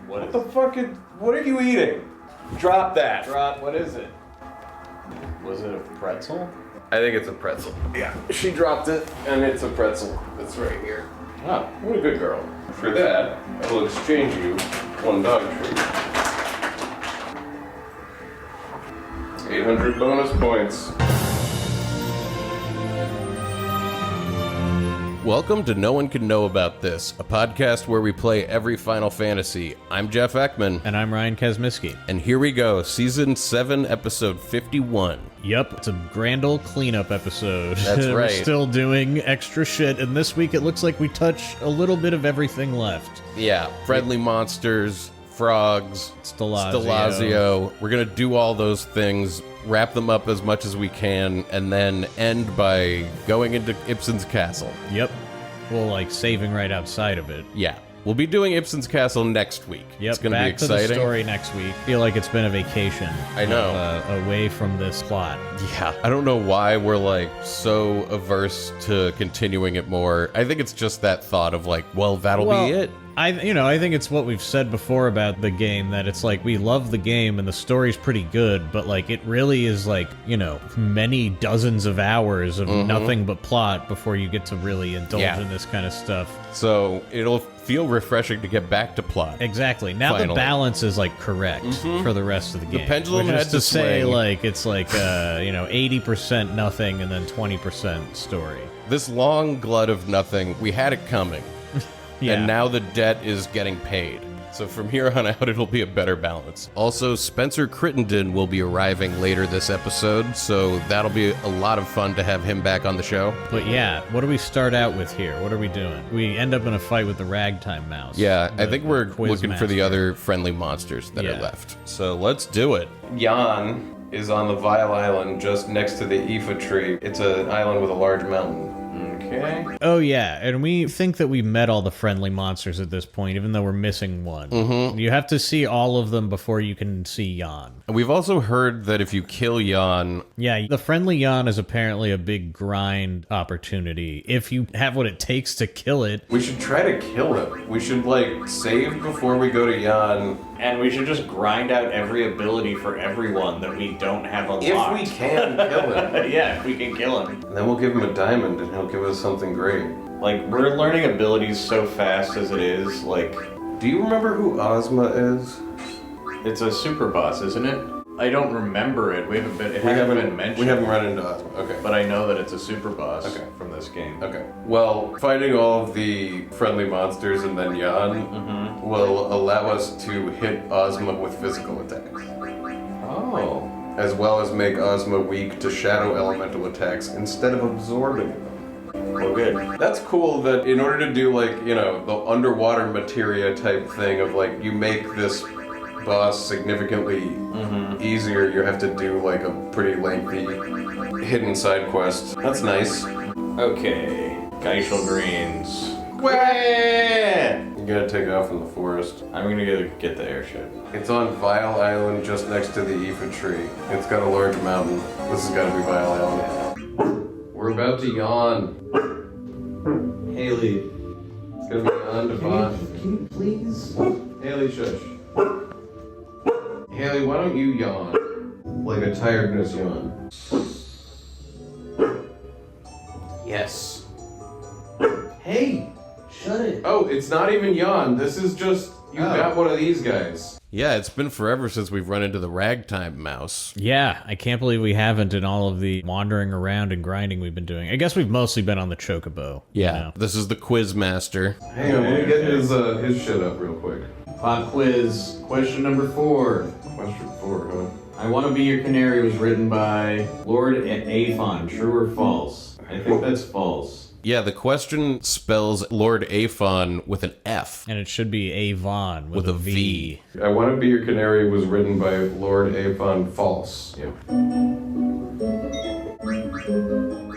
What the fuck? What are you eating? Drop that. What is it? Was it a pretzel? I think it's a pretzel. Yeah, she dropped it, and it's a pretzel. It's right here. Ah, what a good girl. For that, I will exchange you one dog treat. 800 bonus points. Welcome to No One Can Know About This, a podcast where we play every Final Fantasy. I'm Jeff Ekman. And I'm Ryan Kazmiski. And here we go, Season 7, Episode 51. Yep, it's a grand old cleanup episode. That's right. We're still doing extra shit, and this week it looks like we touch a little bit of everything left. Yeah, friendly monsters, frogs, stellazio. We're going to do all those things, wrap them up as much as we can, and then end by going into Ipsen's castle. Yep. Well, like saving right outside of it. Yeah. We'll be doing Ipsen's castle next week. Yep, it's going to be back to exciting. the story next week. Feel like it's been a vacation. I know. Away from this plot. Yeah. I don't know why we're like so averse to continuing it more. I think it's just that thought of like, well, that'll be it. I think it's what we've said before about the game, that it's like we love the game and the story's pretty good, but like it really is like, many dozens of hours of nothing but plot before you get to really indulge in this kind of stuff. So it'll feel refreshing to get back to plot. Exactly. Now Finally. the balance is like correct for the rest of the game. The pendulum Which is had to to say swing. like it's like 80% nothing and then 20% story. This long glut of nothing, we had it coming. Yeah. And now the debt is getting paid. So from here on out, it'll be a better balance. Also, Spencer Crittenden will be arriving later this episode, so that'll be a lot of fun to have him back on the show. But yeah, what do we start out with here? What are we doing? We end up in a fight with the ragtime mouse. Yeah, I think we're quiz looking for the master. other friendly monsters that are Yeah. left. So let's do it. Jan is on the Vile Island just next to the Aoife tree. It's an island with a large mountain. Okay. Oh yeah, and we think that we met all the friendly monsters at this point, even though we're missing one. You have to see all of them before you can see Jan. We've also heard that if you kill Jan, Yeah, the friendly Jan is apparently a big grind opportunity. If you have what it takes to kill it. We should try to kill him. We should, save before we go to Jan. And we should just grind out every ability for everyone that we don't have unlocked. If we can kill him. Yeah, if we can kill him. And then we'll give him a diamond and he'll give us something great. We're learning abilities so fast as it is, Do you remember who Ozma is? it's a super boss, isn't it? I don't remember it. It hasn't been mentioned. We haven't run into Ozma. Okay. But I know that it's a super boss Okay. from this game. Okay. Well, fighting all of the friendly monsters and then Jan will allow us to hit Ozma with physical attacks, Oh. as well as make Ozma weak to shadow elemental attacks instead of absorbing them. Well, good. That's cool that in order to do the underwater materia type thing of you make this boss significantly easier, you have to do a pretty lengthy hidden side quest. That's nice. Okay. Geishel Greens. You gotta take off in the forest. I'm gonna get the airship. It's on Vile Island just next to the Aoife tree. It's got a large mountain. This has gotta be Vile Island. We're about to yawn. Haley. It's gonna be yawn to Vaughn. Can you please? Haley, shush. Haley, why don't you yawn? Like a tiredness yawn. Yes. Hey! Shut it. Oh, it's not even yawn. This is just, you got one of these guys. yeah, it's been forever since we've run into the ragtime mouse. Yeah, I can't believe we haven't in all of the wandering around and grinding we've been doing. I guess we've mostly been on the chocobo. Yeah, this is the quiz master. Hang on, let me get his shit up real quick. Pop quiz. Question number 4. Question 4, huh? I Want to Be Your Canary was written by Lord Aphon. True or false? I think that's false. Yeah, the question spells Lord Aphon with an F. And it should be Avon with a V. I Want to Be Your Canary was written by Lord Aphon. False. Yep.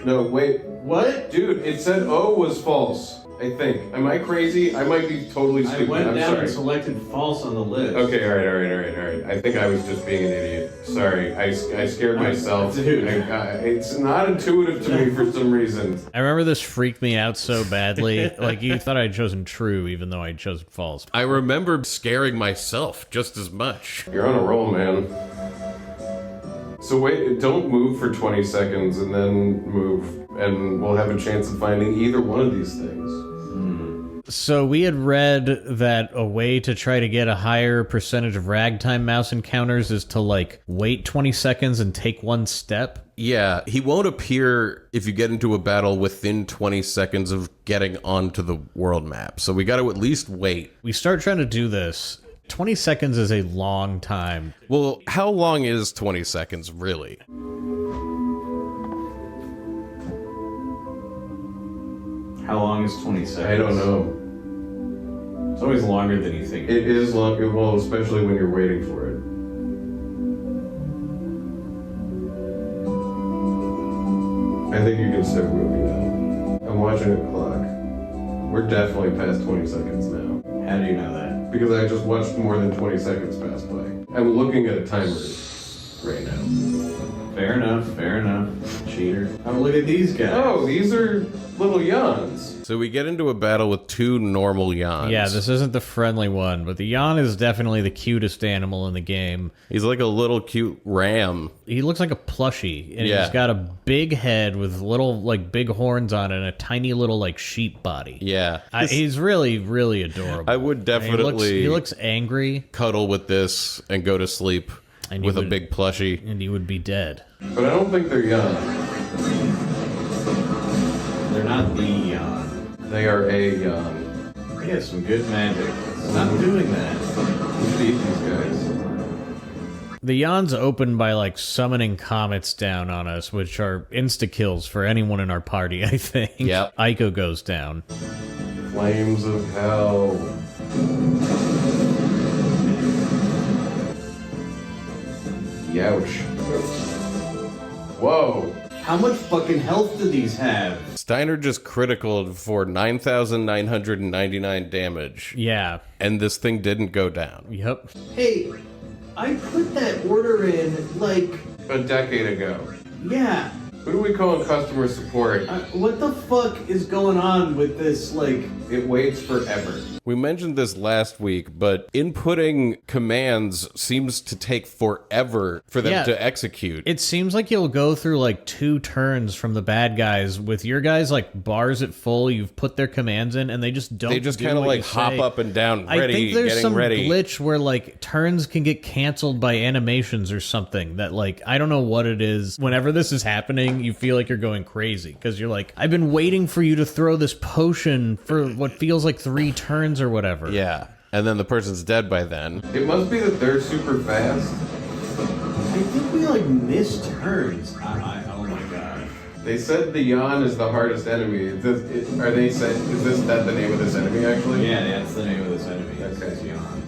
No, wait. What? Dude, it said O was false. I think. Am I crazy? I might be totally I stupid. went I'm down sorry. and selected false on the list. Okay, all right. I think I was just being an idiot. Sorry, I scared myself. Dude. It's not intuitive to me for some reason. I remember this freaked me out so badly. Like, you thought I'd chosen true, even though I'd chosen false. I remember scaring myself just as much. You're on a roll, man. So wait, don't move for 20 seconds and then move, and we'll have a chance of finding either one of these things. So we had read that a way to try to get a higher percentage of ragtime mouse encounters is to, like, wait 20 seconds and take one step. Yeah, he won't appear if you get into a battle within 20 seconds of getting onto the world map. So we got to at least wait. We start trying to do this. 20 seconds is a long time. Well, how long is 20 seconds, really? How long is 20 seconds? I don't know. It's always longer than you think. It is long, well, especially when you're waiting for it. I think you can start moving now. I'm watching a clock. We're definitely past 20 seconds now. How do you know that? Because I just watched more than 20 seconds pass by. I'm looking at a timer right now. Fair enough. Cheater. Oh, look at these guys. Oh, these are little yawns. So we get into a battle with two normal Yans. Yeah, this isn't the friendly one, but the Yan is definitely the cutest animal in the game. He's like a little cute ram. He looks like a plushie, and Yeah. he's got a big head with little, like, big horns on it and a tiny little, like, sheep body. Yeah. He's really, really adorable. I would definitely He looks angry, cuddle with this and go to sleep And with you a would- big plushie. and he would be dead. But I don't think they're young. They're not the yawn. They are a yawn. They have some good magic. Stop doing that. We should eat these guys. The Yans open by, like, summoning comets down on us, which are insta-kills for anyone in our party, I think. Yep. Aiko goes down. Flames of hell. Youch. Whoa. How much fucking health do these have? Steiner just criticaled for 9,999 damage, Yeah. and this thing didn't go down. Yep. Hey, I put that order in, like, A decade ago. yeah. Who do we call in customer support? What the fuck is going on with this, like... It waits forever. We mentioned this last week, but inputting commands seems to take forever for them Yeah. to execute. It seems like you'll go through, like, 2 turns from the bad guys. With your guys, like, bars at full, you've put their commands in, and they just don't They just do kind of what like you hop say. up and down, ready, I think there's getting some ready. glitch where, like, turns can get canceled by animations or something that, like, I don't know what it is. Whenever this is happening, you feel like you're going crazy because you're like, I've been waiting for you to throw this potion for what feels like 3 turns or whatever. Yeah, and then the person's dead by then. It must be that they're super fast. I think we, like, missed turns. Oh my god. They said the yawn is the hardest enemy. Is this that the name of this enemy actually? Yeah, that's the name of this enemy. That's Okay. yawn.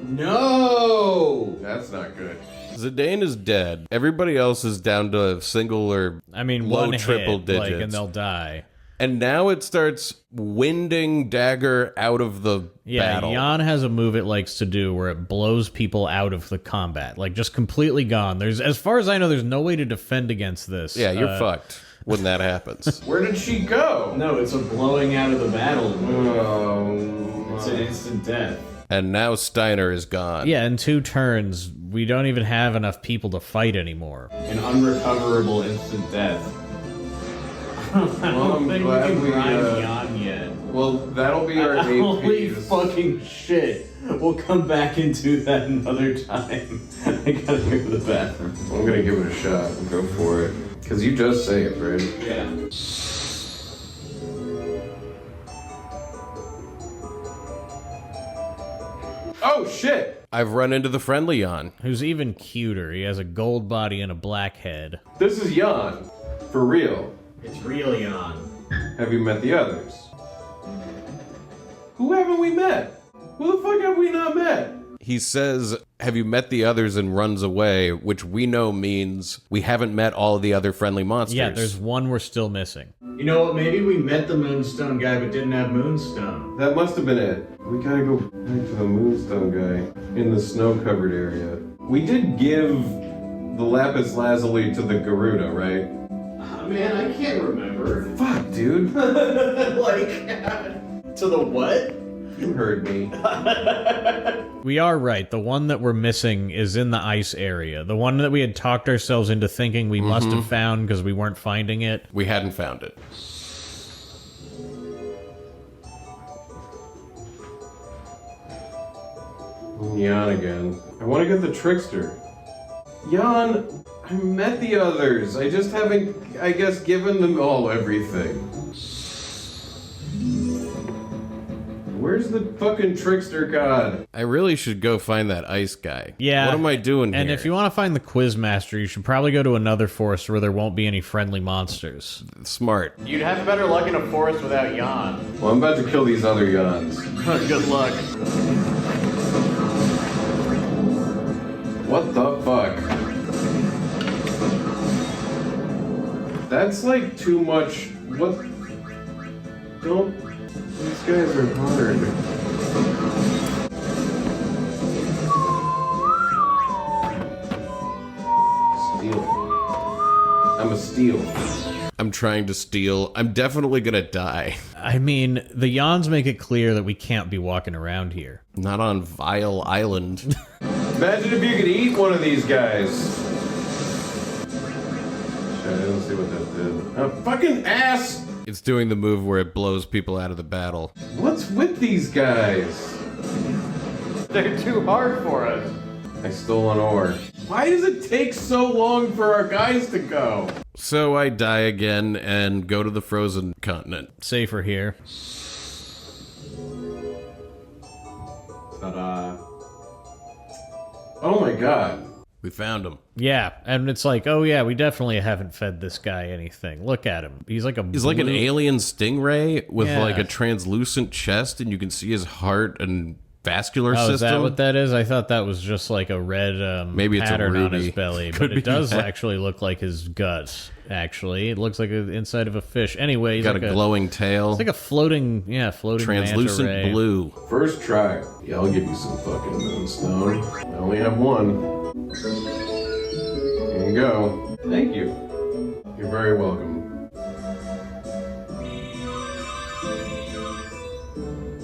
No! That's not good. Zidane is dead. Everybody else is down to single or I mean, low one triple hit, digits. like, and they'll die. And now it starts winding dagger out of the Yeah, battle. Jan has a move it likes to do where it blows people out of the combat, like just completely gone. There's, as far as I know, there's no way to defend against this. Yeah, you're fucked when that happens. Where did she go? No, it's a blowing out of the battle. Oh, It's an instant death. And now Steiner is gone. Yeah, in 2 turns, we don't even have enough people to fight anymore. An unrecoverable instant death. I Well, I'm don't think glad we can we, grind Jan yet. well, that'll be our Holy APs. fucking shit. We'll come back and do that another time. I gotta go to the bathroom. I'm gonna give it a shot and go for it. Cause you just say it, right? Yeah. Oh shit! I've run into the friendly Jan. Who's even cuter. He has a gold body and a black head. This is Jan. For real. It's real Jan. Have you met the others? Who haven't we met? Who the fuck have we not met? He says, "Have you met the others?" and runs away, which we know means we haven't met all of the other friendly monsters. Yeah, there's one we're still missing. You know what? Maybe we met the Moonstone guy but didn't have Moonstone. That must have been it. We gotta go back to the Moonstone guy in the snow-covered area. We did give the lapis lazuli to the Garuda, right? Man, I can't remember. Fuck, dude. To the what? You heard me. We are right. The one that we're missing is in the ice area. The one that we had talked ourselves into thinking we must have found because we weren't finding it. We hadn't found it. Jan again. I want to get the trickster. Jan, I met the others. I just haven't, I guess, given them all everything. Where's the fucking trickster god? I really should go find that ice guy. Yeah. What am I doing here? And if you want to find the Quizmaster, you should probably go to another forest where there won't be any friendly monsters. Smart. You'd have better luck in a forest without Jan. Well, I'm about to kill these other Jans. Good luck. What the fuck? That's like too much. What? Don't. These guys are hard. Steal. I'm a steal. I'm trying to steal. I'm definitely gonna die. I mean, the Yawns make it clear that we can't be walking around here. Not on Vile Island. Imagine if you could eat one of these guys. Shit, I didn't see what that did. A fucking ass! It's doing the move where it blows people out of the battle. What's with these guys? They're too hard for us. I stole an ore. Why does it take so long for our guys to go? So I die again and go to the frozen continent. Safer here. Ta-da. Oh my god. We found him. Yeah, and it's like, oh yeah, we definitely haven't fed this guy anything. Look at him. He's like a He's like an alien stingray with Yeah. like a translucent chest, and you can see his heart and vascular Oh, system. is that what that is? I thought that was just like a red Maybe it's a pattern on his ruby. belly, Could but be it does that. actually look like his gut. Actually, it looks like the inside of a fish. Anyway, he's Got like a glowing tail. It's like a floating translucent manta ray. blue. First try. Yeah, I'll give you some fucking moonstone. I only have one. Here you go. Thank you. You're very welcome.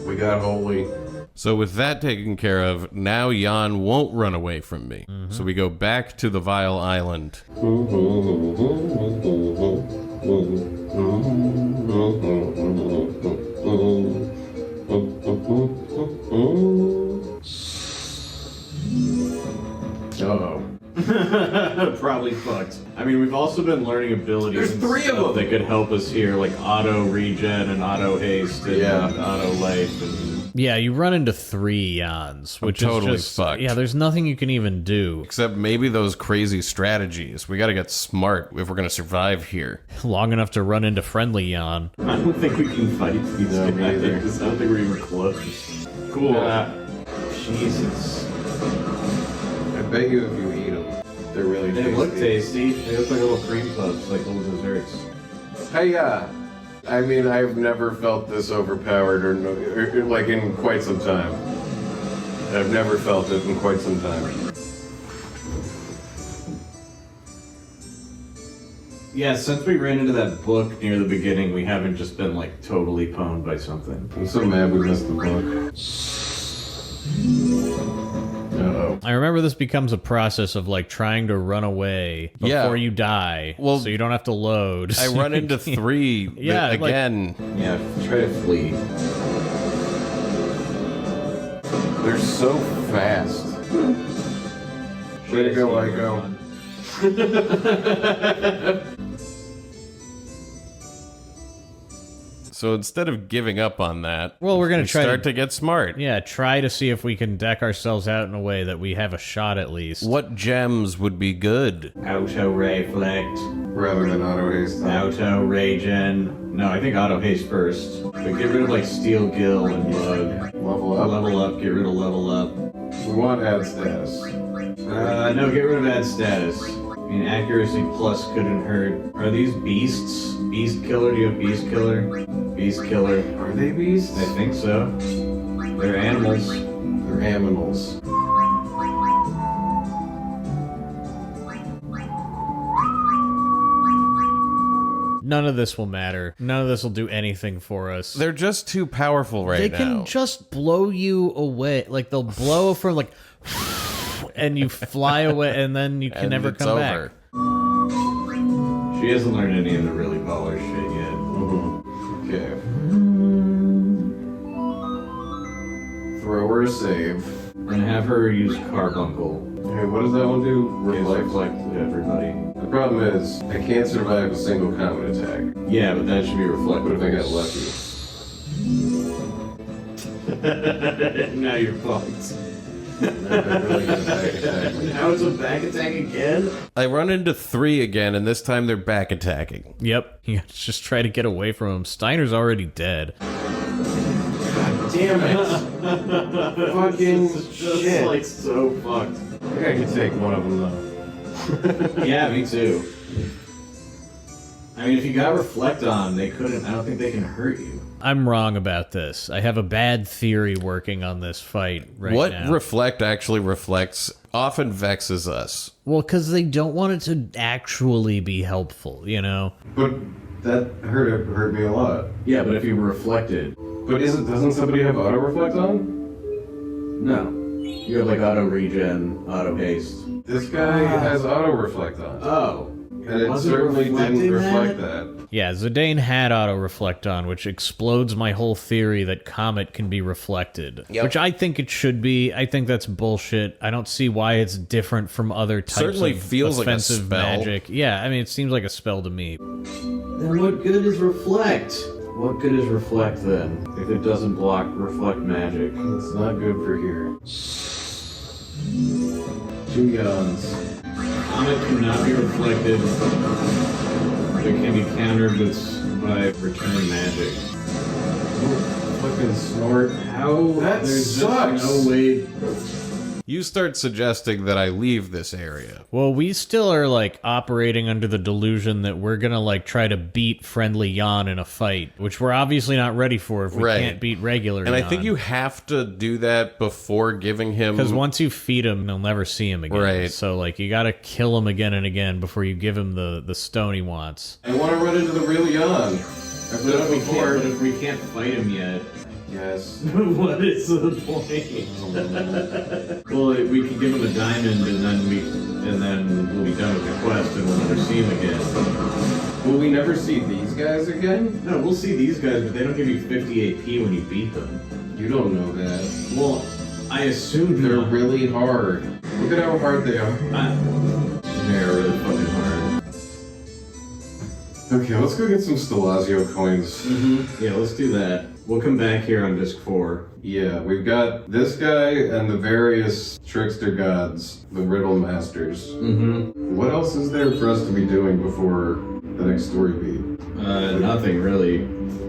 We got holy. So with that taken care of, now Jan won't run away from me. So we go back to the Vile Island. Uh-oh. Probably fucked. I mean, we've also been learning abilities. There's and 3 of stuff them. that could help us here, like auto regen and auto haste and Yeah. auto life and. Yeah, you run into 3 Yawns, which totally is just fucked. Yeah, there's nothing you can even do. Except maybe those crazy strategies. We gotta get smart if we're gonna survive here. Long enough to run into friendly Yawn. I don't think we can fight these No, me guys. either. I don't think we're even close. Cool. Jesus. I bet you if you eat them, they're really tasty. They look tasty. They look like little cream puffs, like little desserts. Hey, I mean, I've never felt this overpowered or like in quite some time. I've never felt it in quite some time. Yeah, since we ran into that book near the beginning, we haven't just been like totally pwned by something. I'm so mad we missed the book. Uh-oh. I remember this becomes a process of like trying to run away before Yeah. you die, Well, so you don't have to load. I run into 3 Yeah, like- again. Yeah, try to flee. They're so fast. Way to go, Ico. So instead of giving up on that, Well, we're gonna we try start to- to get smart. Yeah, try to see if we can deck ourselves out in a way that we have a shot at least. What gems would be good? Auto reflect, Rather than auto haste. auto regen. No, I think auto haste first. But get rid of like steel gill and bug. Level up. Level up, get rid of level up. We want ad status. No, get rid of add status. I mean, accuracy plus couldn't hurt. Are these beasts? Beast killer? Do you have beast killer? Beast killer. Are they beasts? I think so. They're animals. They're aminals. None of this will matter. None of this will do anything for us. They're just too powerful right They now. can just blow you away. Like, they'll blow from, like, and you fly away, and then you can And never it's come over. back. She hasn't learned any of the really baller shit yet. Okay. Throw her a save. And have her use Carbuncle. Hey, what does that one do? Reflect everybody. The problem is, I can't survive a single combat attack. Yeah, but that should be reflected. What if I got lucky? Now you're fucked. I really got a back attack. Now it's a back attack again? I run into 3 again, and this time they're back attacking. Yep. You gotta just try to get away from him. Steiner's already dead. Damn it! Fucking shit! Like so fucked. I think I could take one of them though. Yeah, me too. I mean, if you got Reflect on, they couldn't. I don't think they can hurt you. I'm wrong about this. I have a bad theory working on this fight right What now. reflect actually reflects often vexes us. Well, because they don't want it to actually be helpful, you know? But that hurt me a lot. Yeah, but if you reflected, But doesn't somebody have auto reflect on? no. You have like auto regen, auto haste. This guy has auto reflect on. Oh. And it wasn't certainly didn't reflecting reflect that? that. Yeah, Zidane had auto-reflect on, which explodes my whole theory that Comet can be reflected. Yep. Which I think it should be. I think that's bullshit. I don't see why it's different from other types Certainly of feels like a offensive spell. magic. Yeah, I mean, it seems like a spell to me. Then what good is Reflect? What good is Reflect then? If it doesn't block Reflect magic. It's not good for here. 2 yawns. Comet cannot be reflected. It can be countered by return magic. Fucking snort. How? That There's sucks. just no way. You start suggesting that I leave this area. Well, we still are, like, operating under the delusion that we're gonna, like, try to beat Friendly Yon in a fight, which we're obviously not ready for if we Right. can't beat regular And Yon. I think you have to do that before giving him... Because once you feed him, you'll never see him again. Right. So, like, you gotta kill him again and again before you give him the stone he wants. I want to run into the real yawn. I've done it before. But if we can't fight him yet, Yes. what is the point? Well, we could give him a diamond, and then we'll be done with the quest, and we'll never see him again. Will we never see these guys again? No, we'll see these guys, but they don't give you 50 AP when you beat them. You don't know that. Well, I assume They're not. really hard. Look at how hard they are. They're really fucking hard. Okay, let's go get some stellazio coins. Yeah, let's do that. We'll come back here on disc 4. Yeah, we've got this guy and the various trickster gods, the riddle masters. What else is there for us to be doing before the next story beat? Nothing really.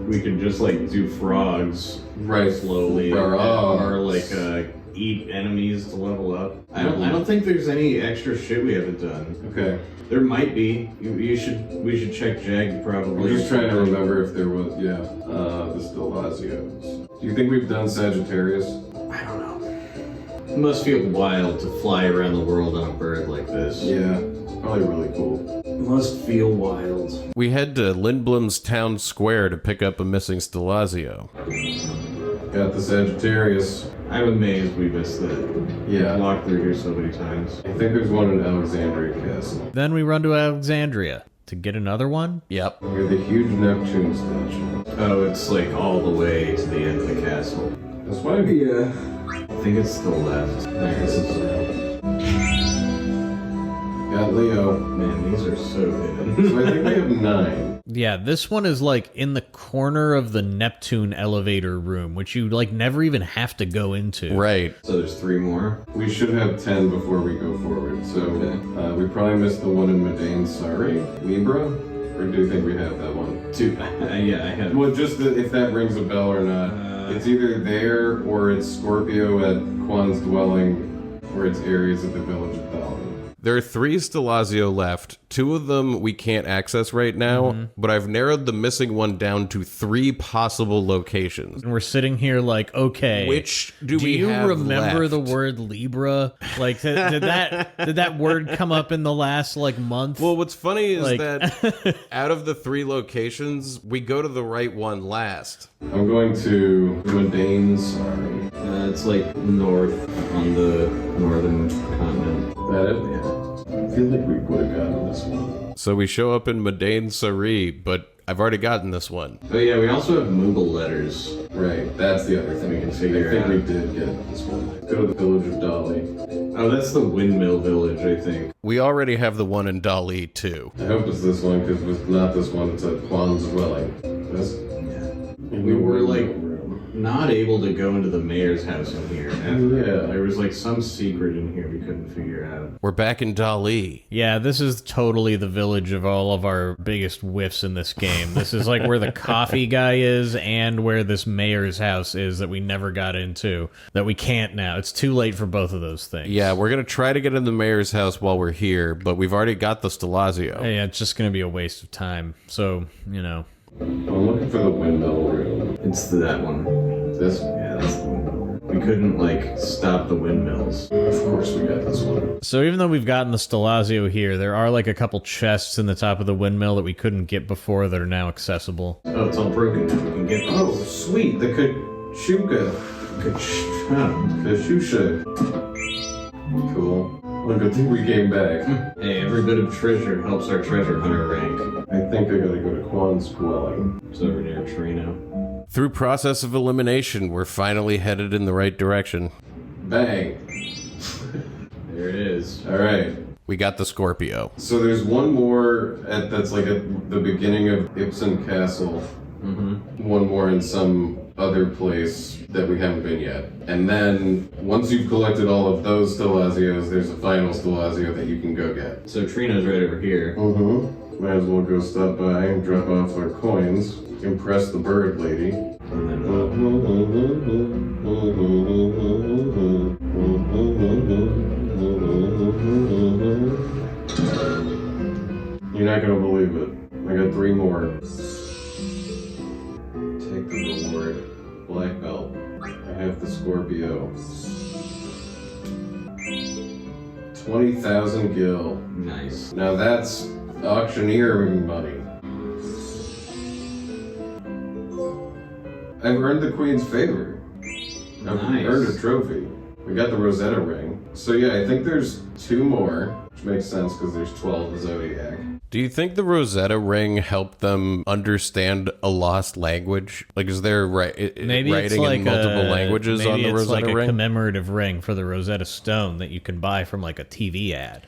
We could just like do frogs Right. slowly, Frogs. or like eat enemies to level up. I don't think there's any extra shit we haven't done. Okay. There might be. We should check Jag probably. We're just trying to remember if there was, the stellazios. Do you think we've done Sagittarius? I don't know. It must feel wild to fly around the world on a bird like this. Yeah, probably really cool. It must feel wild. We head to Lindblom's town square to pick up a missing stellazio. Got the Sagittarius. I'm amazed we missed that. Yeah. Walked through here so many times. I think there's one in Alexandria Castle. Then we run to Alexandria to get another one. Yep. Near the huge Neptune statue. Oh, it's like all the way to the end of the castle. That's why we I think it's to the left. There it is. got Leo. Man, these are so hidden. So I think we have 9. Yeah, this one is like in the corner of the Neptune elevator room, which you like never even have to go into. Right. So there's 3 more. We should have 10 before we go forward. So we probably missed the one in Medane. Sorry, Libra. Or do you think we have that one? 2. Yeah, I have. Well, just if that rings a bell or not. It's either there or it's Scorpio at Quan's dwelling, or it's Ares at the village of Thalon. There are 3 stellazio left. 2 of them we can't access right now, but I've narrowed the missing one down to 3 possible locations. And we're sitting here like, okay, Which do we you have remember left? the word Libra? Like, did that word come up in the last like month? Well, what's funny is Like- that out of the 3 locations, we go to the right one last. I'm going to Medane's. Sorry. It's like north on the northern continent. That it? Yeah. I feel like we would have gotten this one. So we show up in Medane Sari, but I've already gotten this one. Oh yeah, we also have Moogle letters. Right, that's the other thing we can figure out. I think we did get this one. Go to the village of Dolly. Oh, that's the windmill village, I think. We already have the one in Dali, too. I hope it's this one, because if it's not this one, it's at Juan's dwelling. This? Yeah. We were like not able to go into the mayor's house in here. Yeah. There was like some secret in here we couldn't figure out. We're back in Dali. Yeah, this is totally the village of all of our biggest whiffs in this game. This is like where the coffee guy is and where this mayor's house is that we never got into, that we can't now. It's too late for both of those things. Yeah, we're going to try to get in the mayor's house while we're here, but we've already got the stellazio. Yeah, it's just going to be a waste of time. So, you know. I'm looking for the windmill room. It's that one. This? Yeah, that's the one. We couldn't like stop the windmills. Of course we got this one. So even though we've gotten the stellazio here, there are like a couple chests in the top of the windmill that we couldn't get before that are now accessible. Oh, it's all broken now. We can get. Oh, sweet. The Kashuka. Kashusha. Cool. Well, good thing we came back. Hey, every bit of treasure helps our treasure hunter rank. I think I gotta go to Quan's dwelling. It's over near Treno. Through process of elimination, we're finally headed in the right direction. Bang. There it is. Alright. We got the Scorpio. So there's one more that's like at the beginning of Ipsen Castle. One more in some other place that we haven't been yet. And then, once you've collected all of those stellazios, there's a final stellazio that you can go get. So Treno's right over here. Might as well go stop by and drop off our coins. Impress the bird lady. And then You're not gonna believe it. I got 3 more. Take the reward. Black belt. I have the Scorpio. 20,000 gil. nice. Now that's auctioneering money. I've earned the Queen's favor. I've Nice. earned a trophy. We got the Rosetta ring. So yeah, I think there's 2 more, which makes sense because there's 12 Zodiac. Do you think the Rosetta ring helped them understand a lost language? Like, is there Maybe it's writing like in multiple languages maybe on the it's Rosetta like a ring? commemorative ring for the Rosetta Stone that you can buy from like a TV ad.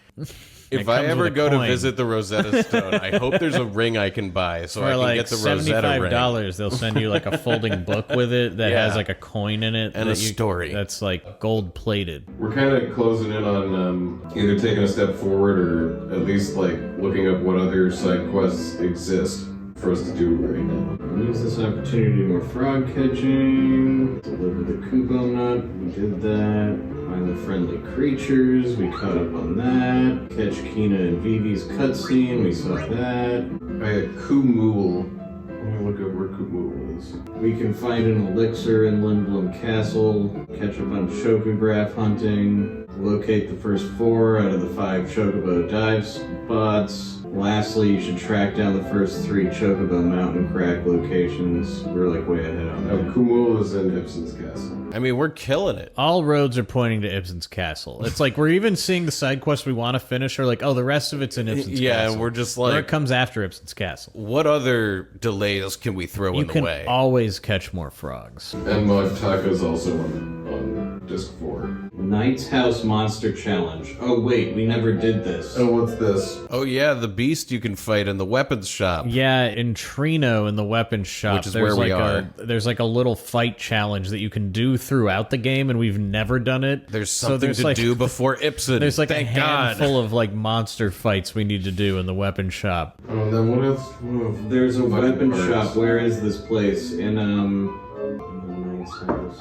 If It I comes ever with a go to coin. visit the Rosetta Stone, I hope there's a ring I can buy so I For can like get the Rosetta ring. $75, they'll send you like a folding book with it that Yeah. has like a coin in it And that a story. that's like gold plated. We're kind of closing in on either taking a step forward or at least like looking up what other side quests exist for us to do right now. Use this opportunity to do more frog catching. Deliver the Kubo nut. We did that. Find the friendly creatures. We caught up on that. Catch Kina and Vivi's cutscene. We saw that. I had Kumul. Let me look up where Kumul is. We can find an elixir in Lindblom Castle. Catch up on chocograph hunting. Locate the first 4 out of the 5 chocobo dive spots. Lastly, you should track down the first 3 chocobo mountain crack locations. We're like way ahead on Oh, that. Kumul is in Ipsen's castle. I mean, we're killing it. All roads are pointing to Ibsen's castle. It's like we're even seeing the side quests we want to finish are like, oh, the rest of it's in Ibsen's Yeah, castle. and we're just Or it like, comes after Ibsen's castle. what other delays can we throw You in the can way? always catch more frogs. And Moitaka is also on disc 4. Knight's House Monster Challenge. Oh wait, we never did this. Oh, what's this? Oh yeah, the beast you can fight in the weapons shop. Yeah, in Treno in the weapons shop, Which is there's where we like are. there's like a little fight challenge that you can do throughout the game, and we've never done it. There's So something there's to like- do before Ipsen. There's like Thank a handful of like monster fights we need to do in the weapon shop. Oh, and then what else? What else? There's a Fucking weapon birds. shop. Where is this place? In the Knight's House.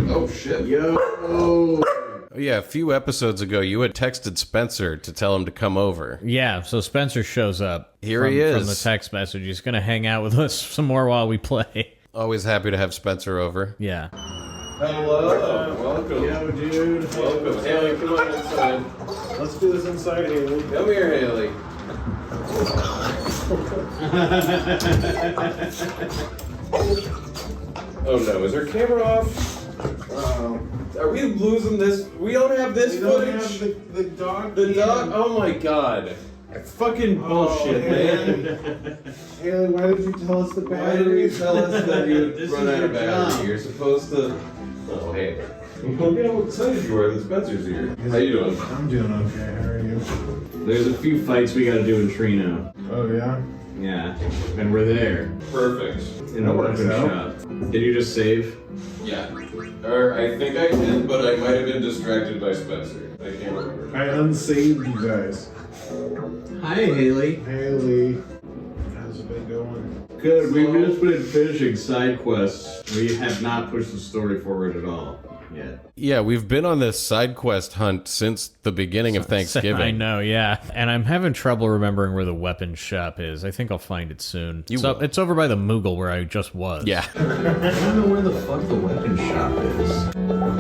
Oh shit. Yo! Yeah, a few episodes ago, you had texted Spencer to tell him to come over. Yeah, so Spencer shows up. Here he is. From the text message. He's going to hang out with us some more while we play. Always happy to have Spencer over. Yeah. Hello. Welcome. Yo, dude. Welcome. Haley, come on inside. Let's do this inside, Haley. Come here, Haley. Oh no, is our camera off? Are we losing this? We don't have this footage? The dog. The dog? Oh my god. Fucking bullshit, man. Haley, why did you tell us the Why did you tell us that you'd This run is out your of battery? job. You're supposed to... Oh, hey. Look at how excited you are that Spencer's here. How you doing? I'm doing okay. How are you? There's a few fights we gotta do in Treno. Oh yeah. Yeah, and we're there Perfect. in the That works weapon out. shop. Did you just save? Yeah. Or I think I did, but I might have been distracted by Spencer. I can't remember. I unsaved you guys. Hi, Haley. Haley. How's it been going? Good. We've just been finishing side quests. We have not pushed the story forward at all yet. Yeah, we've been on this side quest hunt since the beginning of Thanksgiving. I know, yeah. And I'm having trouble remembering where the weapon shop is. I think I'll find it soon. will. It's over by the Moogle where I just was. Yeah. I don't know where the fuck the weapon shop is.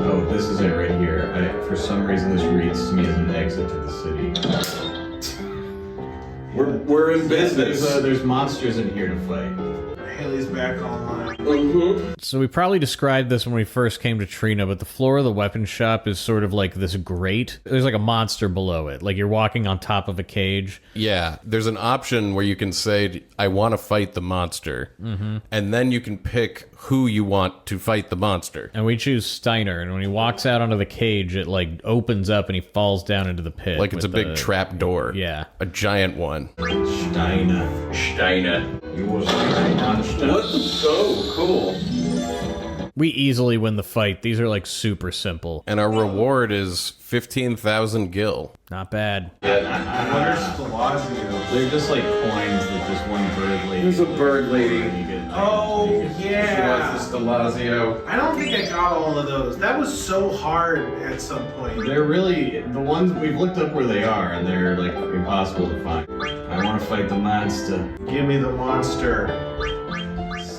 Oh, this is it right here. For some reason, this reads to me as an exit to the city. We're in business. There's monsters in here to fight. Haley's back online. So we probably described this when we first came to Treno, but the floor of the weapon shop is sort of like this grate. There's like a monster below it. Like you're walking on top of a cage. Yeah, there's an option where you can say, I want to fight the monster. Mm-hmm. And then you can pick who you want to fight the monster. And we choose Steiner. And when he walks out onto the cage, it like opens up and he falls down into the pit. Like it's a big trap door. Yeah. A giant one. Steiner. You was What the? Oh, cool. We easily win the fight. These are like super simple. And our reward is 15,000 gil. Not bad. Where's stellazio? They're just like coins that just one bird lady. Who's a bird lady? And you get Oh She yeah. wants the stellazio. I don't think I got all of those. That was so hard at some point. They're really the ones we've looked up where they are, and they're like impossible to find. I want to fight the monster. Give me the monster.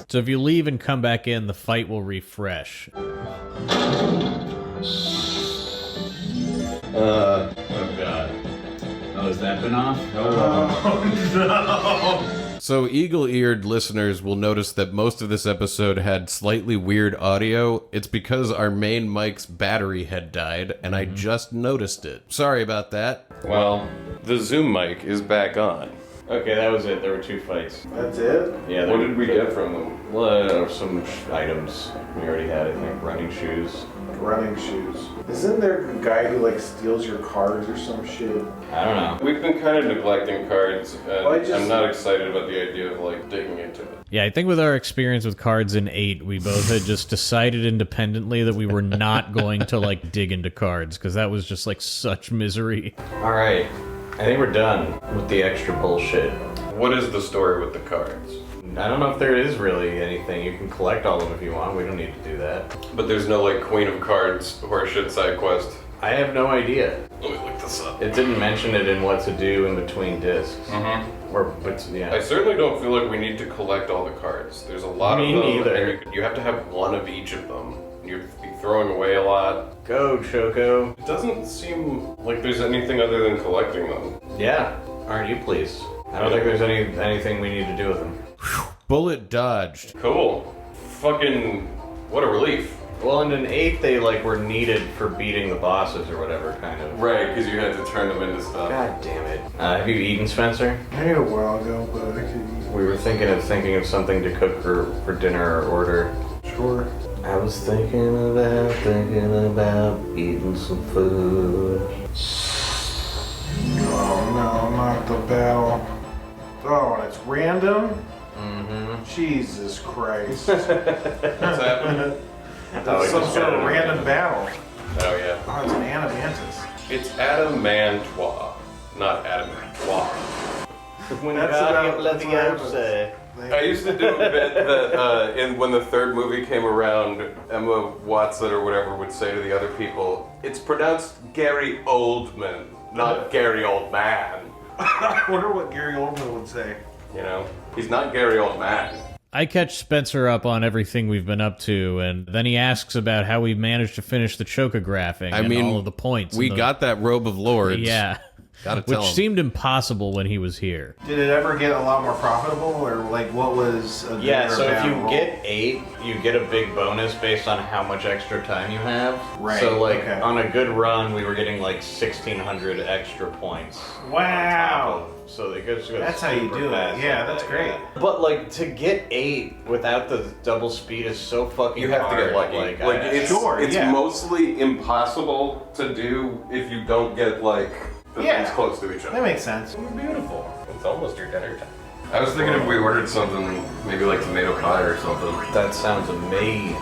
So if you leave and come back in, the fight will refresh. Oh god. Oh, has that been off? Oh no. So eagle-eared listeners will notice that most of this episode had slightly weird audio. It's because our main mic's battery had died, and I just noticed it. Sorry about that. Well, the Zoom mic is back on. Okay, that was it. There were two fights. That's it? Yeah. What did we get from them? Some items we already had. I think running shoes. Running shoes. Isn't there a guy who like steals your cars or some shit? I don't know. We've been kind of neglecting cards, and Well, I'm not excited about the idea of like digging into it. Yeah, I think with our experience with cards in 8, we both had just decided independently that we were not going to like dig into cards because that was just like such misery. All right. I think we're done with the extra bullshit. What is the story with the cards? I don't know if there is really anything. You can collect all of them if you want. We don't need to do that. But there's no like Queen of Cards horseshit side quest. I have no idea. Let me look this up. It didn't mention it in what to do in between discs. Mm-hmm. But I yeah. certainly don't feel like we need to collect all the cards. There's a lot Me of them, neither. and you have to have one of each of them. You'd be throwing away a lot. Go, Choco. It doesn't seem like there's anything other than collecting them. Yeah. Aren't you pleased? I don't think there's anything we need to do with them. Bullet dodged. Cool. Fucking, what a relief. Well, and in 8, they like were needed for beating the bosses or whatever, kind of. Right, because you had to turn them into stuff. God damn it. Have you eaten, Spencer? I ate a while ago, but I could eat. We were thinking of something to cook for dinner or order. Sure. I was thinking about eating some food. Oh no, not the bell. Oh, and it's random? Mm-hmm. Jesus Christ. What's happening? That's some sort of random battle. Oh yeah. Oh, it's an Adamantus. It's Adamantois, not Adamantois. When That's God about- let that's the what elves happens. say. I used to do a bit that when the third movie came around, Emma Watson or whatever would say to the other people, it's pronounced Gary Oldman, not Gary Oldman. I wonder what Gary Oldman would say. You know, he's not Gary Oldman. I catch Spencer up on everything we've been up to, and then he asks about how we managed to finish the chocographing and all of the points. We got that robe of lords. Yeah. Gotta tell Which him. seemed impossible when he was here. Did it ever get a lot more profitable, or like what was a good Yeah, or so if bad you roll? get 8, you get a big bonus based on how much extra time you have. Right, So like okay. on a good run, we were getting like 1,600 extra points. Wow. So it goes That's how you super do it. fast Yeah, like that's that, great. yeah. But like to get 8 without the double speed is so fucking You have to hard. get lucky. Like, It's Sure, yeah. mostly impossible to do if you don't get like the Yeah. things close to each That other. makes sense. Beautiful. It's almost your dinner time. I was thinking if we ordered something, maybe like tomato pie or something. that sounds amazing.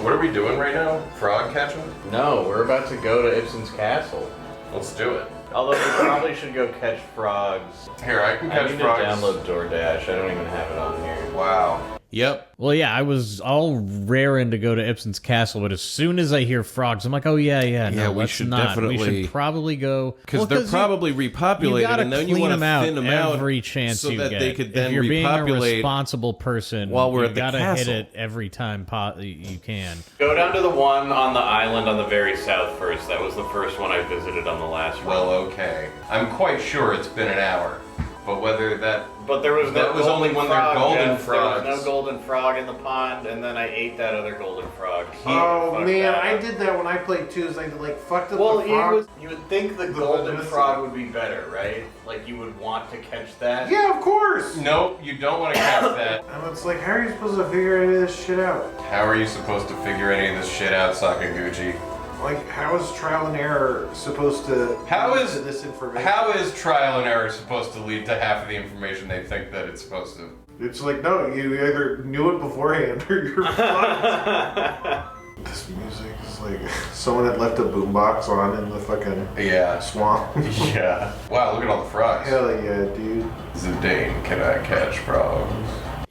What are we doing right now? Frog catching? No, we're about to go to Ipsen's castle. Let's do it. Although we probably should go catch frogs. Here, I can I catch need frogs. to download DoorDash. I don't even have it on here. Wow. Yep. Well, yeah, I was all raring to go to Ipsen's castle, but as soon as I hear frogs, I'm like, oh, yeah, no, we let's should not. definitely- We should probably go... Because they're probably repopulated, gotta and then you clean want to them out thin them out every chance so you that get. they could then if you're being a repopulate. responsible person, while we're you at the gotta castle. hit it every time you can. Go down to the one on the island on the very south first. That was the first one I visited on the last run. Well, okay. I'm quite sure it's been an hour. But whether that... But there was no That was only golden when they're frog, golden Jeff. frogs. There was no golden frog in the pond, and then I ate that other golden frog. Oh Fuck man, that. I did that when I played Tuesday. Like fucked up Well, the frog. you would think the The golden golden frog would be better, right? Like you would want to catch that. Yeah, of course. Nope, you don't want to catch that. And it's like, how are you supposed to figure any of this shit out? How are you supposed to figure any of this shit out, Sakaguchi? Like, how is trial and error supposed to How lead is- to this information? How is trial and error supposed to lead to half of the information they think that it's supposed to? It's like, no, you either knew it beforehand or you're fucked. This music is like someone had left a boombox on in the fucking Yeah. swamp. Yeah. Wow, look at all the frogs. Hell yeah, dude. Zidane, can I catch frogs?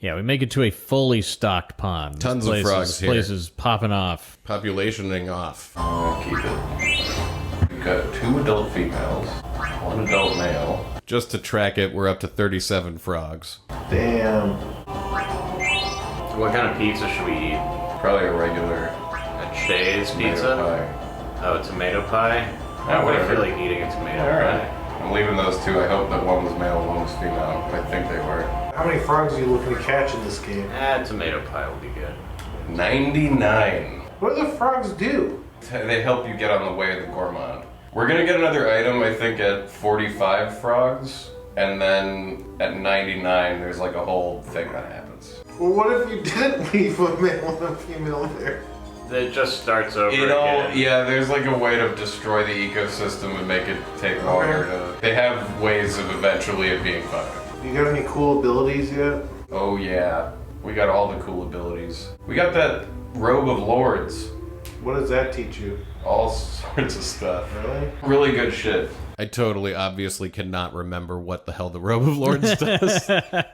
Yeah, we make it to a fully stocked pond. This Tons of place frogs is, here. place is popping off. Populationing off. I'll keep it. We've got 2 adult females, 1 adult male. Just to track it, we're up to 37 frogs. Damn. What kind of pizza should we eat? Probably a regular A Che's tomato pizza? pie. Oh, a tomato pie? Yeah, I whatever. feel like eating a tomato Alright. pie. I'm leaving those 2. I hope that one was male and one was female. I think they were. How many frogs are you looking to catch in this game? Tomato pie will be good. 99. What do the frogs do? They help you get on the way of the gourmand. We're gonna get another item, I think, at 45 frogs, and then at 99, there's like a whole thing that happens. Well, what if you didn't leave a male and a female there? It just starts over You know, again. yeah, there's like a way to destroy the ecosystem and make it take longer to... They have ways of eventually it being fun. You got any cool abilities yet? Oh yeah, we got all the cool abilities. We got that robe of lords. What does that teach you? All sorts of stuff. Really? Really good shit. I totally, obviously cannot remember what the hell the Robe of Lords does. The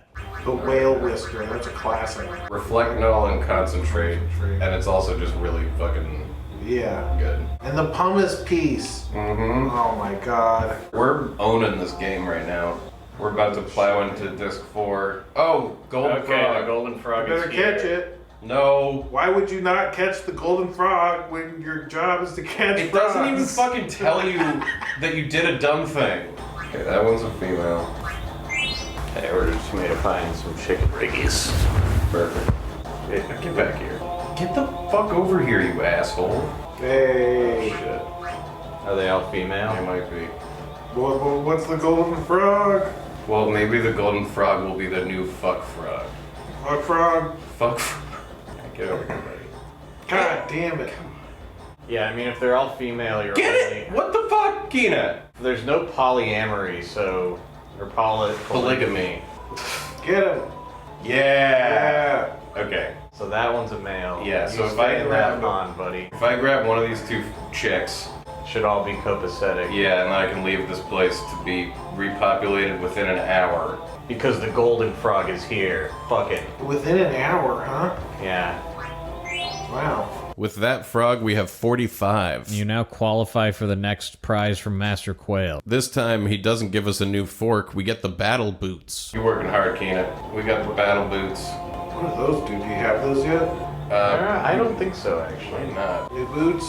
whale whisker, that's a classic. Reflect, null, and concentrate. And it's also just really fucking Yeah. good. And the pumice piece. Mm-hmm. Oh my god. We're owning this game right now. We're about to plow into disc 4. Oh, golden Okay, frog. the golden You frog better is here. catch it. No. Why would you not catch the golden frog when your job is to catch It frogs? doesn't even fucking tell you that you did a dumb thing. Okay, that one's a female. I ordered tomato pie and some chicken riggies. Perfect. Hey, get back here. Get the fuck over here, you asshole. Hey. Shit. Are they all They female? might be. What's the golden frog? Well, maybe the golden frog will be the new fuck frog. Fuck frog. Fuck frog. Get over here, buddy. God damn it. Yeah, I mean, if they're all female, you're Get only... it! What the fuck, Kina? There's no polyamory, so... Or Polygamy. Get him. Yeah. Yeah. Okay. So that one's a male. Yeah, so You if stay I in grab- that pond, buddy. If I grab one of these 2 chicks, Should all be copacetic. yeah, and then I can leave this place to be repopulated within an hour. Because the golden frog is here. Fuck it. Within an hour, huh? Yeah. Wow. With that frog, we have 45. You now qualify for the next prize from Master Quail. This time, he doesn't give us a new fork. We get the battle boots. You're working hard, Keenan. We got the battle boots. What do those do? Do you have those yet? I don't think so, actually. Why not? New boots?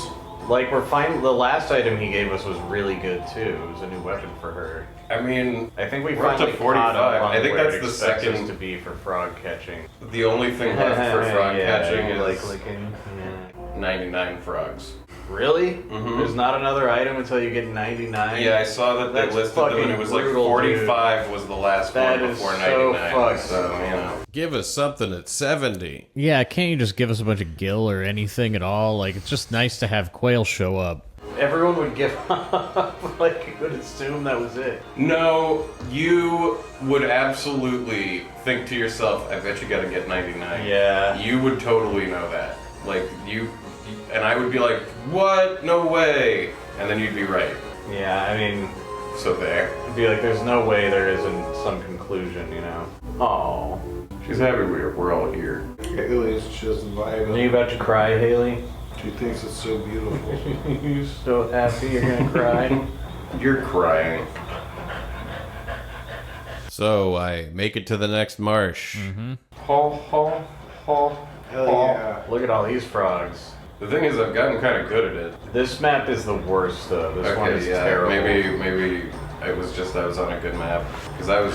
Like, we're fine. The last item he gave us was really good, too. It was a new weapon for her. I mean, I think we we're up to finally 45. caught up on I think where that's it the expects us second. to be for frog catching. The only thing left for frog catching you is like licking. Yeah. 99 frogs. Really? Mhm. There's not another item until you get 99? Yeah, I saw that they That's listed them, and fucking it was like brutal, 45 was the last That one is before so 99. fucked. So, you know. Give us something at 70. Yeah, can't you just give us a bunch of gill or anything at all? Like, it's just nice to have quail show up. Everyone would give up. Like, you would assume that was it. No, you would absolutely think to yourself, I bet you gotta get 99. Yeah. You would totally know that. Like, and I would be like, what? No way. And then you'd be right. Yeah, I mean, So there. it'd be like, there's no way there isn't some conclusion, you know? Oh. She's happy we're all here. Haley's just Are you vibing. about to cry, Haley? She thinks it's so beautiful. You're so happy you're gonna cry? You're crying. So I make it to the next marsh. Ho, ho, ho. Hell yeah. Look at all these frogs. The thing is, I've gotten kind of good at it. This map is the worst, though. This one is terrible. Maybe it was just I was on a good map because I was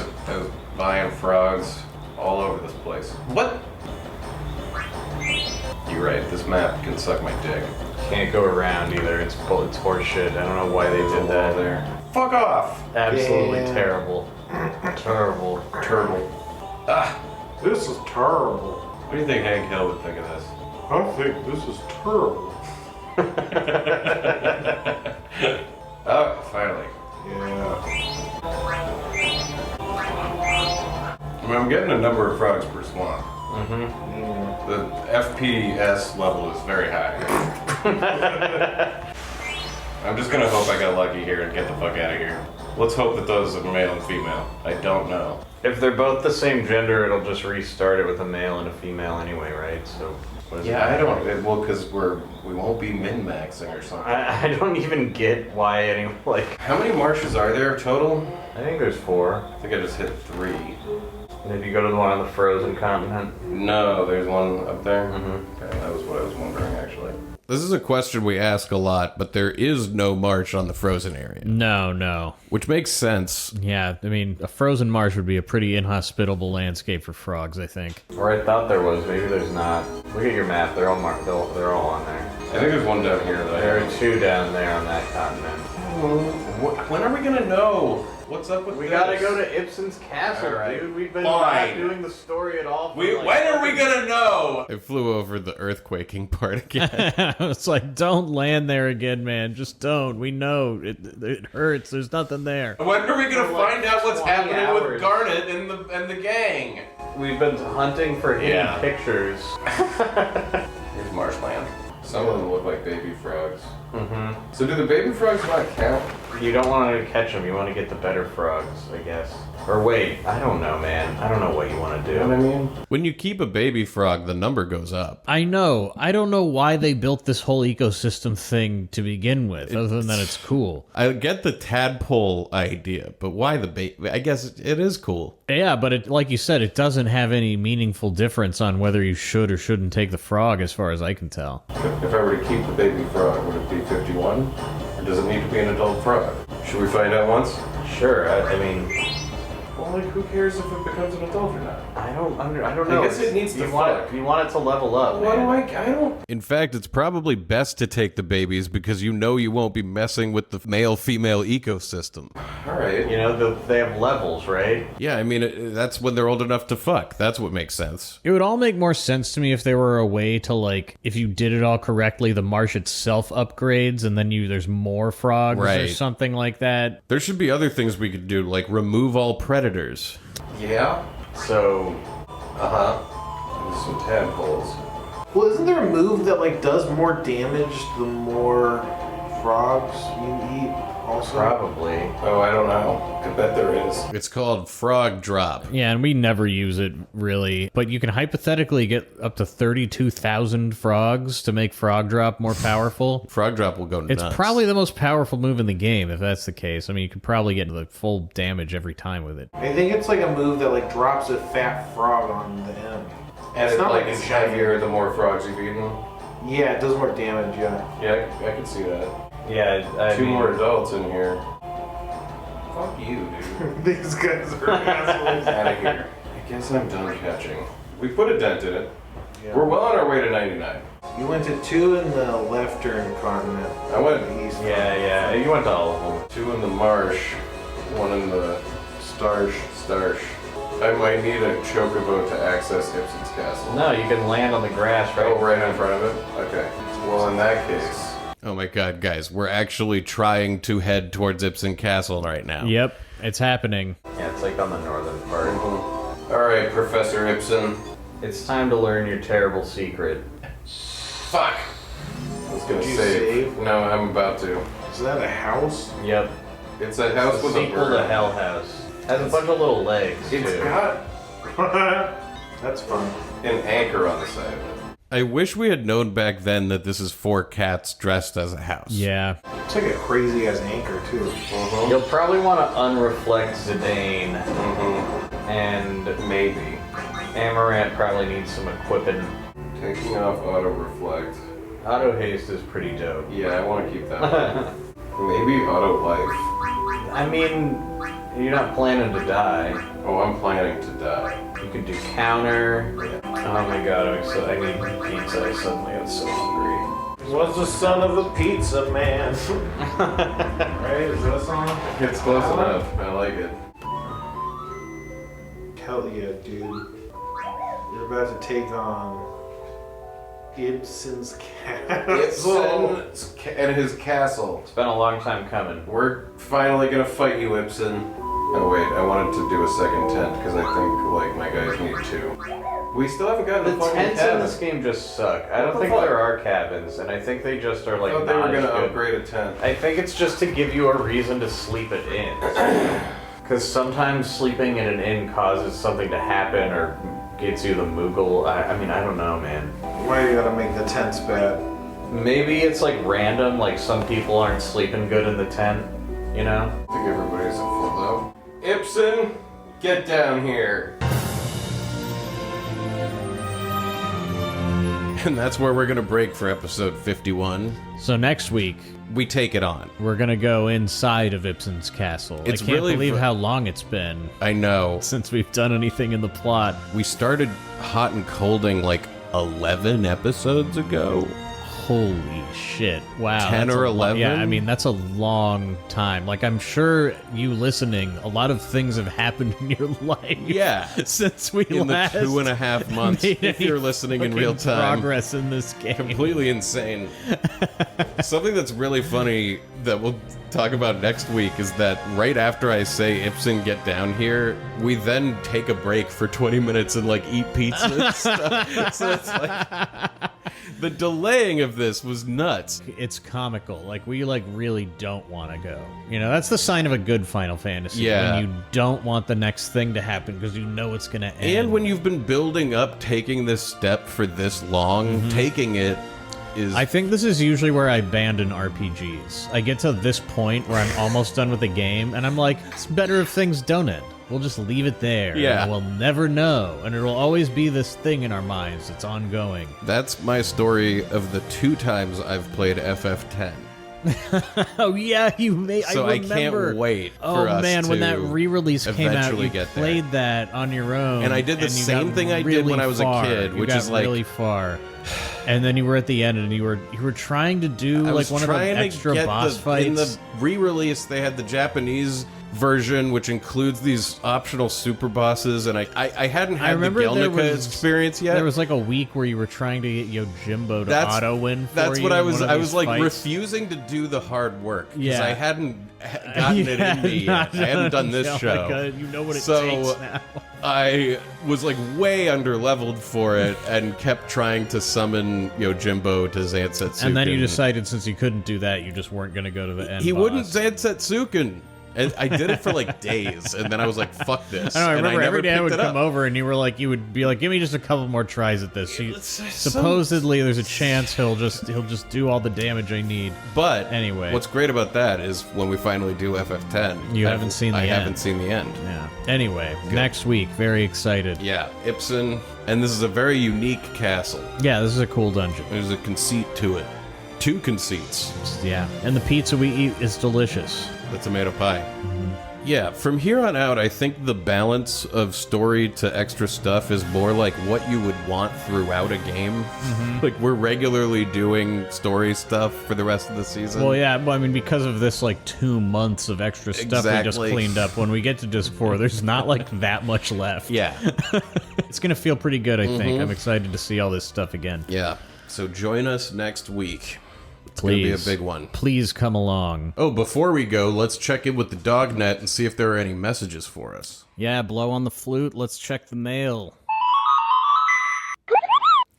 buying frogs all over this place. What? You're right. This map can suck my dick. Can't go around either. It's horseshit. I don't know why they did that. There. Fuck off. Absolutely Yeah. terrible. Terrible. Turtle. Ah. This is terrible. What do you think Hank Hill would think of this? I think this is terrible. Oh, finally. Yeah. I mean, I'm getting a number of frogs per swamp. The FPS level is very high. I'm just gonna hope I got lucky here and get the fuck out of here. Let's hope that those are male and female. I don't know. If they're both the same gender, it'll just restart it with a male and a female anyway, right? So. What is Yeah, it? I don't. Well, because we won't be min-maxing or something. I don't even get why anyone like. How many marshes are there total? I think there's 4. I think I just hit 3. And if you go to the one on the frozen continent. No, there's one up there. Mhm. Okay, that was what I was wondering actually. This is a question we ask a lot, but there is no marsh on the frozen area. No. Which makes sense. Yeah, I mean, a frozen marsh would be a pretty inhospitable landscape for frogs, I think. Or I thought there was. Maybe there's not. Look at your map. They're all marked. They're all on there. I think there's one down here that There are 2 down there on that continent. When are we gonna know? What's up with We this? gotta go to Ipsen's castle, All right. dude. We've been Fine. not doing the story at all. For When are we gonna know? I flew over the earthquaking part again. It's like, don't land there again, man. Just don't. We know it hurts. There's nothing there. When are we gonna For like find out what's 20 happening hours. with Garnet and the gang? We've been hunting for hidden Yeah. pictures. Here's marshland. Some of them look like baby frogs. Mm-hmm. So do the baby frogs not count? You don't want to catch them. You want to get the better frogs, I guess. Or wait, I don't know, man. I don't know what you want to do. You know what I mean? When you keep a baby frog, the number goes up. I know. I don't know why they built this whole ecosystem thing to begin with, other than that it's cool. I get the tadpole idea, but why the baby? I guess it is cool. Yeah, but it, like you said, it doesn't have any meaningful difference on whether you should or shouldn't take the frog, as far as I can tell. If I were to keep the baby frog, would it be 51? Or does it need to be an adult frog? Should we find out once? Sure. I mean, Well, like, who cares if it becomes an adult or not? I don't know. I guess it needs to you want fuck. you want it to level up. What do man. I don't... In fact, it's probably best to take the babies because you know you won't be messing with the male-female ecosystem. Alright. You know, they have levels, right? Yeah, I mean, that's when they're old enough to fuck. That's what makes sense. It would all make more sense to me if there were a way to, like, if you did it all correctly, the marsh itself upgrades and then there's more frogs or Right. something like that. There should be other things we could do, like remove all predators. Yeah? So, There's some tadpoles. Well, isn't there a move that like does more damage the more frogs you eat also? Probably. Oh, I don't know. I bet there is. It's called frog drop. Yeah, and we never use it, really. But you can hypothetically get up to 32,000 frogs to make frog drop more powerful. Frog drop will go nuts. It's probably the most powerful move in the game, if that's the case. I mean, you could probably get the full damage every time with it. I think it's like a move that like drops a fat frog on the end. And It's not like it's it's heavier the more frogs you've eaten. Yeah, it does more damage, yeah. Yeah, I can see that. Yeah, I Two mean, more adults in here. Fuck you, dude. These guys are assholes. Out of here. I guess I'm done catching. We put a dent in it. Yeah. We're well on our way to 99. You went to 2 in the left turn continent. I went the east. Yeah, you went to all of them. 2 in the marsh, 1 in the starsh. I might need a chocobo to access Ipsen's castle. No, you can land on the grass right. Oh, right in front of it? Okay. Well, in that case... Oh my god, guys, we're actually trying to head towards Ipsen Castle right now. Yep, it's happening. Yeah, it's like on the northern part. Alright, Professor Ipsen. It's time to learn your terrible secret. Fuck! I was gonna Did you save. save? No, I'm about to. Is that a house? Yep. It's a house with a Sequel to bird. Hell House. Has a bunch of little legs, It's too. got That's fun. an anchor on the side of it. I wish we had known back then that this is 4 cats dressed as a house. Yeah. It's like a crazy ass anchor too. You'll probably want to unreflect Zidane, and Maybe. Amaranth probably needs some equipping. Taking off auto reflect. Auto haste is pretty dope. Yeah, I want to keep that one. Maybe auto life. I mean, you're not planning to die. Oh, I'm planning to die. You could do counter. Oh my god, I need pizza. I suddenly got so hungry. Was the son of a pizza man. Right? Is that a song? It's close enough. I like it. Hell yeah, dude. You're about to take on Ibsen's castle. Ibsen and his castle. It's been a long time coming. We're finally gonna fight you, Ibsen. Oh wait, I wanted to do a second tent because I think like my guys need 2. We still haven't gotten The the fucking tents in cabin. this game just suck. I What don't the think fuck? there are cabins, and I think they just are I like thought they were not gonna as good. upgrade a tent. I think it's just to give you a reason to sleep at inns. Because sometimes sleeping in an inn causes something to happen or gets you the Moogle. I mean, I don't know, man. Why you gotta make the tents bad? Maybe it's like random, like some people aren't sleeping good in the tent, you know? I think everybody's at full though. Ipsen, get down here. And that's where we're going to break for episode 51. So next week, We take it on. we're going to go inside of Ipsen's castle. It's I can't really believe fu- how long it's been I know. since we've done anything in the plot. We started Hot and Colding like 11 episodes ago. Holy shit. Wow. 10 that's or a lo- 11? Yeah, I mean, that's a long time. Like, I'm sure you listening, a lot of things have happened in your life. Yeah. Since we In the last 2.5 months, made if any you're listening in real fucking time. progress in this game. Completely insane. Something that's really funny that we'll talk about next week is that right after I say Ipsen get down here, we then take a break for 20 minutes and like eat pizza and stuff. So it's like the delaying of this was nuts. It's comical. Like, we like really don't want to go. You know, that's the sign of a good Final Fantasy. Yeah. When you don't want the next thing to happen because you know it's gonna end. And when you've been building up taking this step for this long, taking it is I think this is usually where I abandon RPGs. I get to this point where I'm almost done with the game, and I'm like, it's better if things don't end. We'll just leave it there. Yeah. And we'll never know. And it'll always be this thing in our minds. It's ongoing. that's my story of the 2 times I've played FF10. Oh, yeah, you made. So I can't wait Oh, for us man, when that to re-release came out, eventually you get there. played that on your own. And I did the you same got thing I did really when I was a far. kid, You which got is like- really far. And then you were at the end, and you were trying to do I like was one of the trying to extra get boss the, fights. in the re-release. They had the Japanese version, which includes these optional super bosses, and I hadn't had the remember Gelnica experience yet. There was like a week where you were trying to get Yojimbo to auto win for That's you what in I one was. of I these was like fights. refusing to do the hard work because Yeah. I hadn't gotten it in me yet. I hadn't done this show. You know what it So, takes now. I was like way under leveled for it and kept trying to summon Yojimbo to Zansetsuken. And then you decided since you couldn't do that, you just weren't going to go to the end he boss. wouldn't Zansetsuken. And I did it for like days, and then I was like, "Fuck this!" I know. I and remember never every day I picked would it come up. over, and you would be like, "Give me just a couple more tries at this." So supposedly, there's a chance he'll just do all the damage I need. But Anyway. what's great about that is when we finally do FF10, You haven't seen the I end. haven't seen the end. Yeah. Anyway, next week, very excited. Yeah, Ipsen, and this is a very unique castle. Yeah, this is a cool dungeon. There's a conceit to it. 2 conceits. Yeah, and the pizza we eat is delicious. The tomato pie. Yeah, from here on out, I think the balance of story to extra stuff is more like what you would want throughout a game. Like, we're regularly doing story stuff for the rest of the season. Well, yeah, I mean, because of this, like, 2 months of extra stuff we just Exactly. cleaned up, when we get to Disc 4, there's not, like, that much left. Yeah. It's gonna feel pretty good, I think. I'm excited to see all this stuff again. Yeah. So join us next week. It's Please. going to be a big one. Please come along. Oh, before we go, let's check in with the dog net and see if there are any messages for us. Yeah, blow on the flute. Let's check the mail.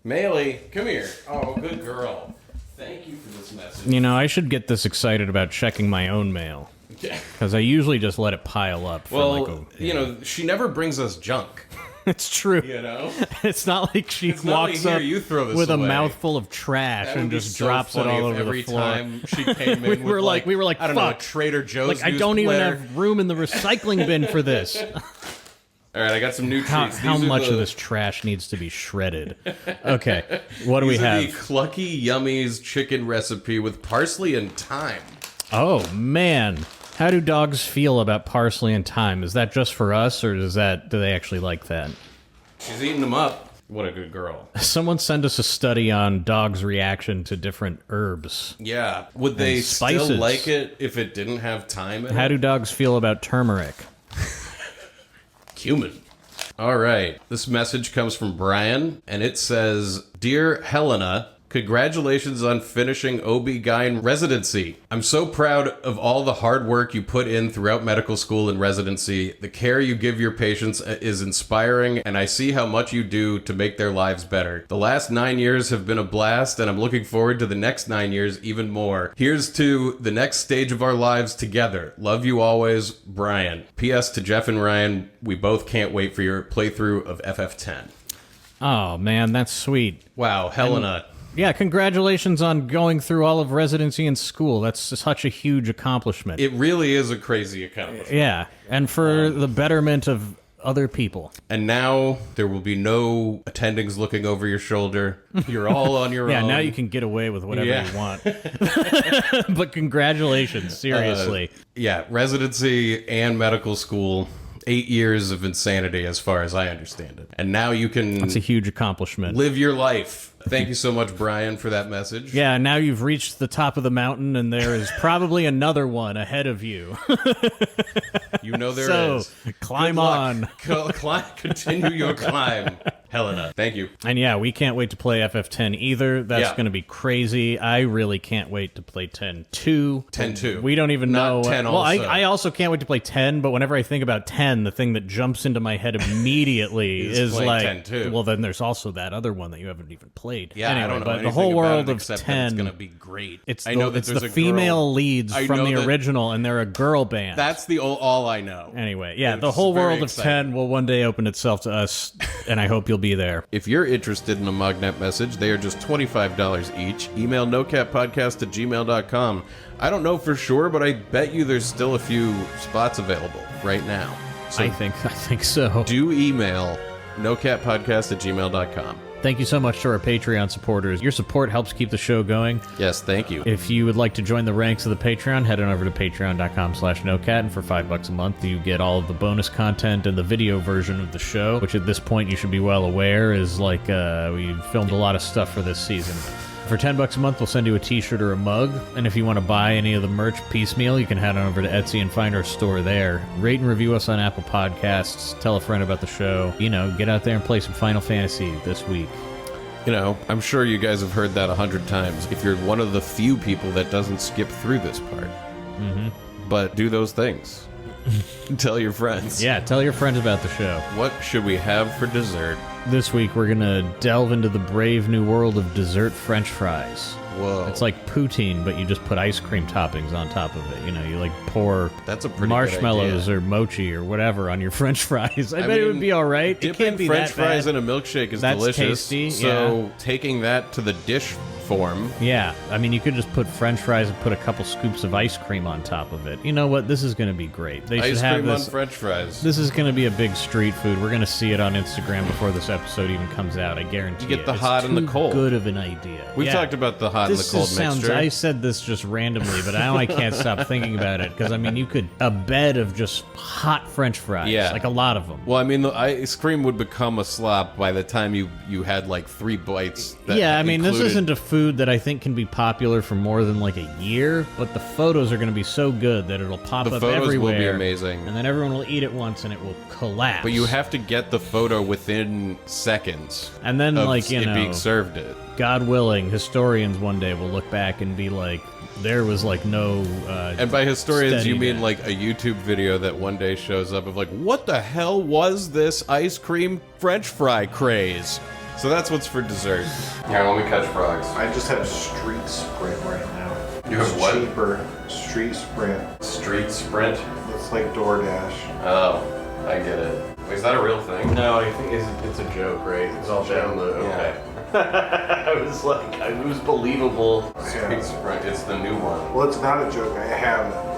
Maley, come here. Oh, good girl. Thank you for this message. You know, I should get this excited about checking my own mail. Because I usually just let it pile up for Well, you know, she never brings us junk, It's true. you know? It's not like she It's not like, walks "Here, up you throw this with a away." mouthful of trash That and would be just so drops it funny all if over every the floor. time she came in We were with like, I don't know, "Fuck." Trader Joe's Like, I used don't even platter. have room in the recycling bin for this. All right, I got some new treats. How These are much the- of this trash needs to be shredded? Okay, what do we These are the have? Clucky Yummies chicken recipe with parsley and thyme. Oh, man. How do dogs feel about parsley and thyme? Is that just for us, or do they actually like that? She's eating them up. What a good girl. Someone send us a study on dogs' reaction to different herbs. Yeah. Would they spices. still like it if it didn't have thyme in How it? do dogs feel about turmeric? Cumin. All right. This message comes from Brian, and it says, "Dear Helena, congratulations on finishing OB-GYN residency. I'm so proud of all the hard work you put in throughout medical school and residency. The care you give your patients is inspiring, and I see how much you do to make their lives better. The last 9 years have been a blast, and I'm looking forward to the next 9 years even more. Here's to the next stage of our lives together. Love you always, Brian. P.S. to Jeff and Ryan, we both can't wait for your playthrough of FF10. Oh, man, that's sweet. Wow, Helena. Yeah, congratulations on going through all of residency in school. That's such a huge accomplishment. It really is a crazy accomplishment. Yeah, and for the betterment of other people. And now there will be no attendings looking over your shoulder. You're all on your Yeah, own. now you can get away with whatever Yeah. you want. But congratulations, seriously. Yeah, residency and medical school. 8 years of insanity as far as I understand it. And now you can It's a huge accomplishment. live your life. Thank you so much, Brian, for that message. Yeah, now you've reached the top of the mountain, and there is probably another one ahead of you. You know there is. So, climb Good luck. on. Continue your climb, Helena. Thank you. And yeah, we can't wait to play FF10 either. That's Yeah. going to be crazy. I really can't wait to play 10-2. 10-2. We don't even Not know. 10 well, also. I also can't wait to play 10, but whenever I think about 10, the thing that jumps into my head immediately Is is playing like, 10-2. well, then there's also that other one that you haven't even played. Yeah, anyway, I don't know but anything the whole about world it of except 10. that it's going to be great. It's I know that it's there's the a girl- female leads I from know the that- original, and they're a girl band. That's all I know. Anyway, yeah, the It's whole very world of exciting. 10 will one day open itself to us, and I hope you'll be there. If you're interested in a Mognet message, they are just $25 each. Email nocatpodcast@gmail.com. I don't know for sure, but I bet you there's still a few spots available right now. So I think so. do email nocatpodcast@gmail.com. Thank you so much to our Patreon supporters. Your support helps keep the show going. Yes, thank you. If you would like to join the ranks of the Patreon, head on over to patreon.com/nocat, and for $5 a month, you get all of the bonus content and the video version of the show, which at this point you should be well aware is like, we filmed a lot of stuff for this season. For $10 a month, we'll send you a t-shirt or a mug. And if you want to buy any of the merch piecemeal, you can head on over to Etsy and find our store there. Rate and review us on Apple Podcasts. Tell a friend about the show. You know, get out there and play some Final Fantasy this week. You know, I'm sure you guys have heard that 100 times. If you're one of the few people that doesn't skip through this part. But do those things. Tell your friends. Yeah, tell your friends about the show. What should we have for dessert? This week, we're going to delve into the brave new world of dessert French fries. Whoa. It's like poutine, but you just put ice cream toppings on top of it. You know, you like pour That's a pretty marshmallows good idea. or mochi or whatever on your French fries. I bet it would be all right. It Dipping can't be French that fries bad. in a milkshake is That's delicious. tasty, So taking that to the dish form. Yeah, I mean, you could just put French fries and put a couple scoops of ice cream on top of it. You know what? This is going to be great. They Ice should have cream on this. French fries. This is going to be a big street food. We're going to see it on Instagram before this episode even comes out. I guarantee You get it. the It's hot and the too cold. Good of an idea. We've Yeah. talked about the hot and the This cold sounds. mixture. I said this just randomly, but now I can't stop thinking about it because I mean, you could a bed of just hot French fries. Yeah. like a lot of them. Well, I mean, the ice cream would become a slop by the time you had like 3 bites. That Yeah, I mean, this included- isn't a food that I think can be popular for more than like a year, but the photos are going to be so good that it'll pop The up photos everywhere. will be amazing. And then everyone will eat it once and it will collapse. But you have to get the photo within seconds. And then, of like, you it know, being served it. God willing, historians one day will look back and be like, there was like no. And by historians, steady you mean there. like a YouTube video that one day shows up of like, what the hell was this ice cream French fry craze? So that's what's for dessert. Yeah, let me catch frogs. I just have street sprint right now. You have It's what? cheaper. Street sprint. Street sprint. It's like DoorDash. Oh, I get it. Wait, is that a real thing? No, I think it's a joke, right? It's all down the. Okay. I was like, it was believable. Street sprint. It's the new one. Well, it's not a joke. I have it.